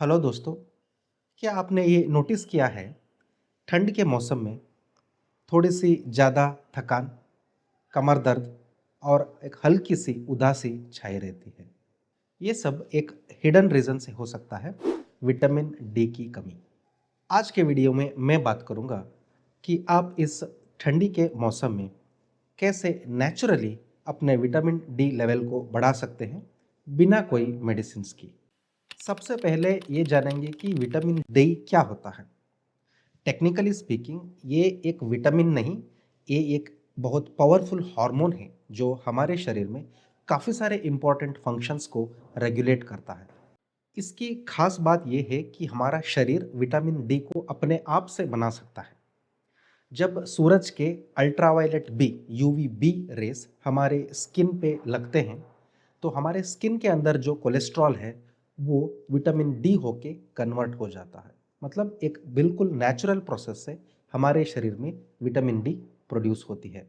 Hello दोस्तों, क्या आपने ये नोटिस किया है ठंड के मौसम में थोड़ी सी ज़्यादा थकान, कमर दर्द और एक हल्की सी उदासी छाई रहती है। ये सब एक हिडन रीज़न से हो सकता है, विटामिन डी की कमी। आज के वीडियो में मैं बात करूँगा कि आप इस ठंडी के मौसम में कैसे नेचुरली अपने विटामिन डी लेवल को बढ़ा सकते हैं बिना कोई मेडिसिन्स की। सबसे पहले ये जानेंगे कि विटामिन डी क्या होता है। टेक्निकली स्पीकिंग ये एक विटामिन नहीं, ये एक बहुत पावरफुल हार्मोन है जो हमारे शरीर में काफ़ी सारे इम्पोर्टेंट फंक्शंस को रेगुलेट करता है। इसकी खास बात ये है कि हमारा शरीर विटामिन डी को अपने आप से बना सकता है। जब सूरज के ultraviolet B UV B rays हमारे स्किन पे लगते हैं तो हमारे स्किन के अंदर जो कोलेस्ट्रॉल है वो विटामिन डी होके कन्वर्ट हो जाता है। मतलब एक बिल्कुल नेचुरल प्रोसेस से हमारे शरीर में विटामिन डी प्रोड्यूस होती है।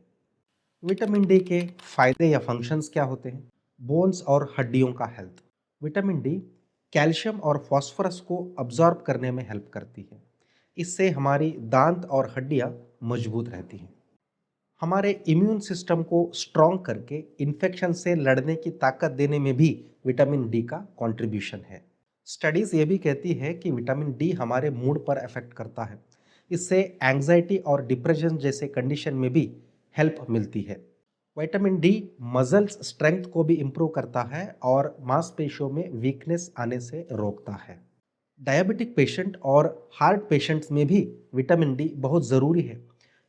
विटामिन डी के फायदे या फंक्शंस क्या होते हैं? बोन्स और हड्डियों का हेल्थ। विटामिन डी कैल्शियम और फास्फोरस को अब्जॉर्ब करने में हेल्प करती है। इससे हमारी दांत और हड्डियां मजबूत रहती हैं। हमारे इम्यून सिस्टम को स्ट्रॉन्ग करके इन्फेक्शन से लड़ने की ताकत देने में भी विटामिन डी का कंट्रीब्यूशन है। स्टडीज़ ये भी कहती है कि विटामिन डी हमारे मूड पर इफेक्ट करता है। इससे एंग्जाइटी और डिप्रेशन जैसे कंडीशन में भी हेल्प मिलती है। विटामिन डी मसल्स स्ट्रेंथ को भी इम्प्रूव करता है और मांसपेशियों में वीकनेस आने से रोकता है। डायबिटिक पेशेंट और हार्ट पेशेंट्स में भी विटामिन डी बहुत ज़रूरी है,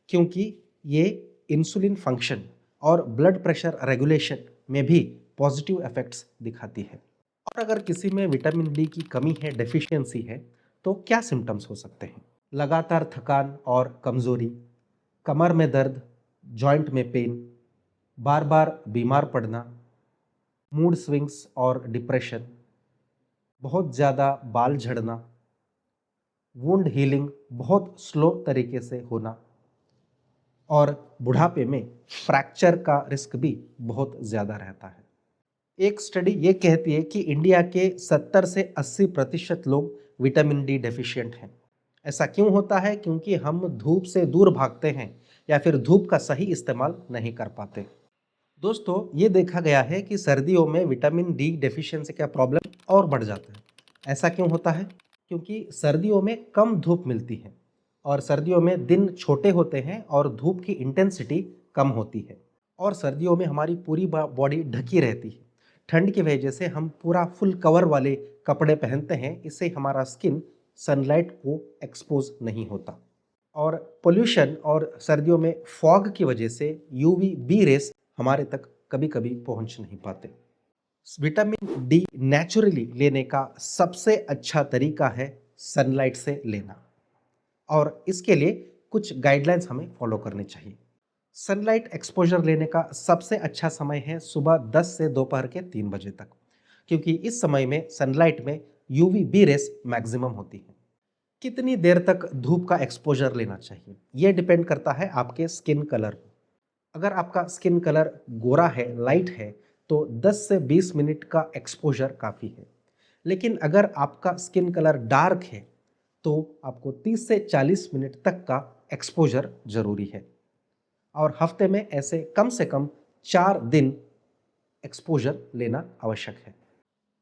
क्योंकि ये इंसुलिन फंक्शन और ब्लड प्रेशर रेगुलेशन में भी पॉजिटिव इफेक्ट्स दिखाती है। और अगर किसी में विटामिन डी की कमी है, डेफिशिएंसी है, तो क्या सिम्टम्स हो सकते हैं? लगातार थकान और कमजोरी, कमर में दर्द, जॉइंट में पेन, बार बार बीमार पड़ना, मूड स्विंग्स और डिप्रेशन, बहुत ज़्यादा बाल झड़ना, वुंड हीलिंग बहुत स्लो तरीके से होना और बुढ़ापे में फ्रैक्चर का रिस्क भी बहुत ज़्यादा रहता है। एक स्टडी ये कहती है कि इंडिया के 70 से 80% लोग विटामिन डी डेफिशिएंट हैं। ऐसा क्यों होता है? क्योंकि हम धूप से दूर भागते हैं या फिर धूप का सही इस्तेमाल नहीं कर पाते। दोस्तों, ये देखा गया है कि सर्दियों में विटामिन डी डेफिशिएंसी का प्रॉब्लम और बढ़ जाता है। ऐसा क्यों होता है? क्योंकि सर्दियों में कम धूप मिलती है और सर्दियों में दिन छोटे होते हैं और धूप की इंटेंसिटी कम होती है और सर्दियों में हमारी पूरी बॉडी ढकी रहती है। ठंड की वजह से हम पूरा फुल कवर वाले कपड़े पहनते हैं, इससे हमारा स्किन सनलाइट को एक्सपोज नहीं होता। और पोल्यूशन और सर्दियों में फॉग की वजह से यूवी बी रेस हमारे तक कभी कभी पहुंच नहीं पाते। विटामिन डी नेचुरली लेने का सबसे अच्छा तरीका है सनलाइट से लेना, और इसके लिए कुछ गाइडलाइंस हमें फॉलो करनी चाहिए। सनलाइट एक्सपोजर लेने का सबसे अच्छा समय है सुबह 10 से दोपहर के 3 बजे तक, क्योंकि इस समय में सनलाइट में यूवी बी रेस मैक्सिमम होती है। कितनी देर तक धूप का एक्सपोजर लेना चाहिए, यह डिपेंड करता है आपके स्किन कलर पर। अगर आपका स्किन कलर गोरा है, लाइट है, तो 10 से 20 मिनट का एक्सपोजर काफ़ी है। लेकिन अगर आपका स्किन कलर डार्क है तो आपको 30 से 40 मिनट तक का एक्सपोजर ज़रूरी है, और हफ्ते में ऐसे कम से कम 4 दिन एक्सपोजर लेना आवश्यक है।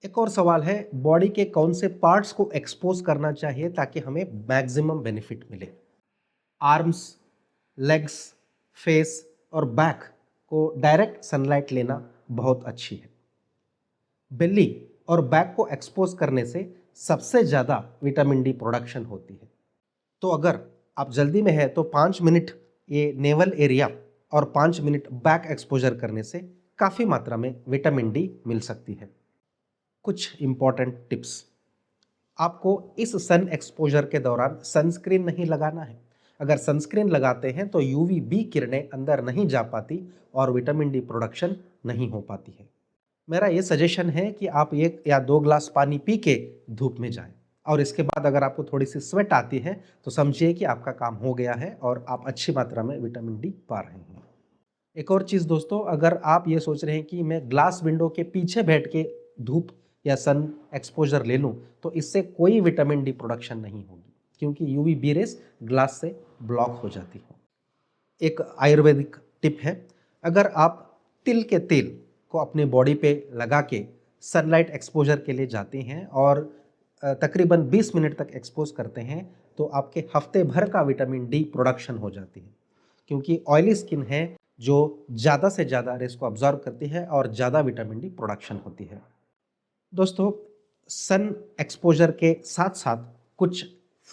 एक और सवाल है, बॉडी के कौन से पार्ट्स को एक्सपोज करना चाहिए ताकि हमें मैक्सिमम बेनिफिट मिले? आर्म्स, लेग्स, फेस और बैक को डायरेक्ट सनलाइट लेना बहुत अच्छी है। बेली और बैक को एक्सपोज करने से सबसे ज़्यादा विटामिन डी प्रोडक्शन होती है। तो अगर आप जल्दी में है तो 5 मिनट ये नेवल एरिया और 5 मिनट बैक एक्सपोजर करने से काफ़ी मात्रा में विटामिन डी मिल सकती है। कुछ इम्पॉर्टेंट टिप्स, आपको इस सन एक्सपोजर के दौरान सनस्क्रीन नहीं लगाना है। अगर सनस्क्रीन लगाते हैं तो यूवी बी किरणें अंदर नहीं जा पाती और विटामिन डी प्रोडक्शन नहीं हो पाती है। मेरा ये सजेशन है कि आप 1 या 2 ग्लास पानी पी के धूप में जाएं, और इसके बाद अगर आपको थोड़ी सी स्वेट आती है तो समझिए कि आपका काम हो गया है और आप अच्छी मात्रा में विटामिन डी पा रहे हैं। एक और चीज़ दोस्तों, अगर आप ये सोच रहे हैं कि मैं ग्लास विंडो के पीछे बैठ के धूप या सन एक्सपोजर ले लूँ तो इससे कोई विटामिन डी प्रोडक्शन नहीं होगी, क्योंकि यूवी बी रेस ग्लास से ब्लॉक हो जाती है। एक आयुर्वेदिक टिप है, अगर आप तिल के तेल को अपने बॉडी पे लगा के सनलाइट एक्सपोजर के लिए जाते हैं और तकरीबन 20 मिनट तक एक्सपोज करते हैं तो आपके हफ्ते भर का विटामिन डी प्रोडक्शन हो जाती है, क्योंकि ऑयली स्किन है जो ज़्यादा से ज़्यादा रेस को ऑब्जर्व करती है और ज़्यादा विटामिन डी प्रोडक्शन होती है। दोस्तों, सन एक्सपोजर के साथ साथ कुछ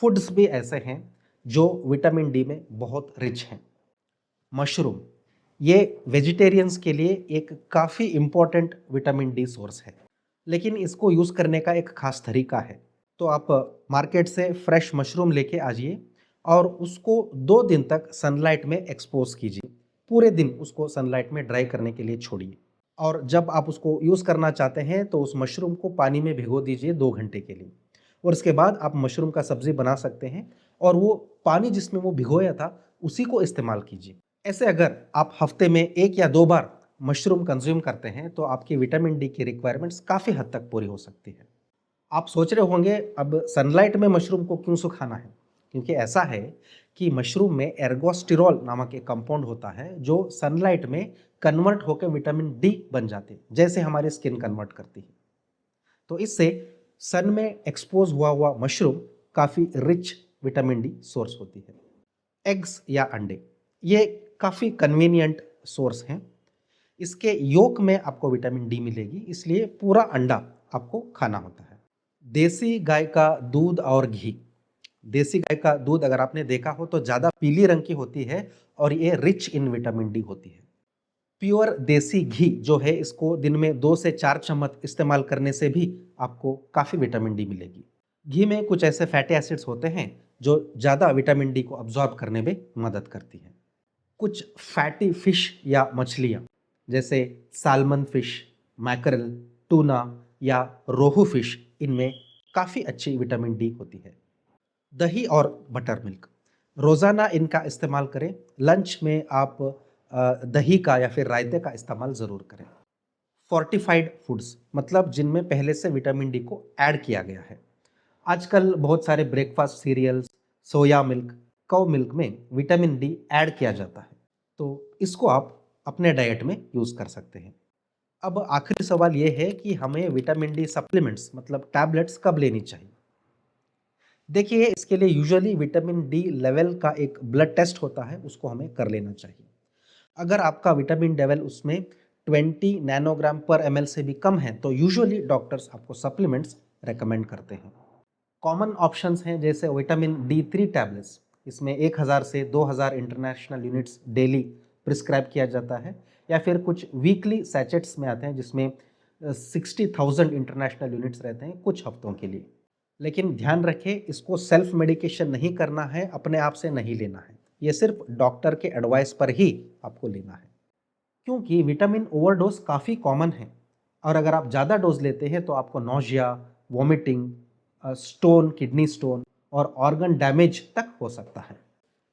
फूड्स भी ऐसे हैं जो विटामिन डी में बहुत रिच हैं। मशरूम, ये वेजिटेरियंस के लिए एक काफ़ी इम्पॉर्टेंट विटामिन डी सोर्स है, लेकिन इसको यूज़ करने का एक ख़ास तरीका है। तो आप मार्केट से फ्रेश मशरूम लेके आ जाइए और उसको 2 दिन तक सनलाइट में एक्सपोज कीजिए। पूरे दिन उसको सनलाइट में ड्राई करने के लिए छोड़िए और जब आप उसको यूज़ करना चाहते हैं तो उस मशरूम को पानी में भिगो दीजिए 2 घंटे के लिए, और उसके बाद आप मशरूम का सब्ज़ी बना सकते हैं और वो पानी जिसमें वो भिगोया था उसी को इस्तेमाल कीजिए। ऐसे अगर आप हफ्ते में 1 या 2 बार मशरूम कंज्यूम करते हैं तो आपकी विटामिन डी की रिक्वायरमेंट्स काफ़ी हद तक पूरी हो सकती है। आप सोच रहे होंगे अब सनलाइट में मशरूम को क्यों सुखाना है? क्योंकि ऐसा है कि मशरूम में एर्गोस्टिरोल नामक एक कंपाउंड होता है जो सनलाइट में कन्वर्ट होकर विटामिन डी बन जाते हैं, जैसे हमारी स्किन कन्वर्ट करती है। तो इससे सन में एक्सपोज हुआ हुआ मशरूम काफ़ी रिच विटामिन डी सोर्स होती है। एग्स या अंडे, ये काफ़ी कन्वीनियंट सोर्स हैं। इसके योक में आपको विटामिन डी मिलेगी, इसलिए पूरा अंडा आपको खाना होता है। देसी गाय का दूध और घी, देसी गाय का दूध अगर आपने देखा हो तो ज़्यादा पीली रंग की होती है और ये रिच इन विटामिन डी होती है। प्योर देसी घी जो है इसको दिन में 2 से 4 चम्मच इस्तेमाल करने से भी आपको काफ़ी विटामिन डी मिलेगी। घी में कुछ ऐसे फैटी एसिड्स होते हैं जो ज़्यादा विटामिन डी को अब्जॉर्ब करने में मदद करती हैं। कुछ फैटी फिश या मछलियाँ जैसे साल्मन फिश, मैकरल, टूना या रोहू फिश, इनमें काफ़ी अच्छी विटामिन डी होती है। दही और बटर मिल्क, रोज़ाना इनका इस्तेमाल करें। लंच में आप दही का या फिर रायते का इस्तेमाल ज़रूर करें। फोर्टिफाइड फूड्स मतलब जिनमें पहले से विटामिन डी को ऐड किया गया है। आजकल बहुत सारे ब्रेकफास्ट सीरियल्स, सोया मिल्क, कव मिल्क में विटामिन डी ऐड किया जाता है, तो इसको आप अपने डाइट में यूज़ कर सकते हैं। अब आखिरी सवाल ये है कि हमें विटामिन डी सप्लीमेंट्स मतलब टैबलेट्स कब लेनी चाहिए? देखिए, इसके लिए यूजुअली विटामिन डी लेवल का एक ब्लड टेस्ट होता है, उसको हमें कर लेना चाहिए। अगर आपका विटामिन लेवल उसमें 20 नैनोग्राम पर एमएल से भी कम है तो यूजुअली डॉक्टर्स आपको सप्लीमेंट्स रेकमेंड करते हैं। कॉमन ऑप्शंस हैं जैसे विटामिन डी 3 टैबलेट्स, इसमें 1000 से 2000 इंटरनेशनल यूनिट्स डेली प्रिस्क्राइब किया जाता है, या फिर कुछ वीकली सैचेट्स में आते हैं जिसमें 60,000 इंटरनेशनल यूनिट्स रहते हैं कुछ हफ्तों के लिए। लेकिन ध्यान रखें, इसको सेल्फ मेडिकेशन नहीं करना है, अपने आप से नहीं लेना है, ये सिर्फ डॉक्टर के एडवाइस पर ही आपको लेना है, क्योंकि विटामिन ओवरडोज काफ़ी कॉमन है और अगर आप ज़्यादा डोज लेते हैं तो आपको nausea, vomiting, stone, kidney stone और ऑर्गन डैमेज तक हो सकता है।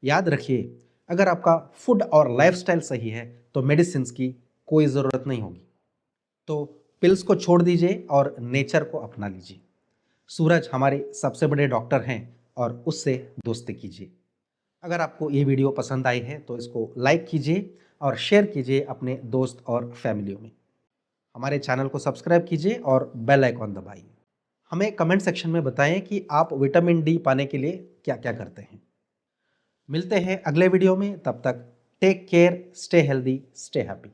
याद रखिए, अगर आपका फूड और लाइफस्टाइल सही है तो मेडिसिन की कोई ज़रूरत नहीं होगी। तो पिल्स को छोड़ दीजिए और नेचर को अपना लीजिए। सूरज हमारे सबसे बड़े डॉक्टर हैं और उससे दोस्ती कीजिए। अगर आपको ये वीडियो पसंद आई है तो इसको लाइक कीजिए और शेयर कीजिए अपने दोस्त और फैमिलियों में। हमारे चैनल को सब्सक्राइब कीजिए और बेल आइकॉन दबाइए। हमें कमेंट सेक्शन में बताएं कि आप विटामिन डी पाने के लिए क्या क्या करते हैं। मिलते हैं अगले वीडियो में, तब तक take care, stay healthy, stay happy.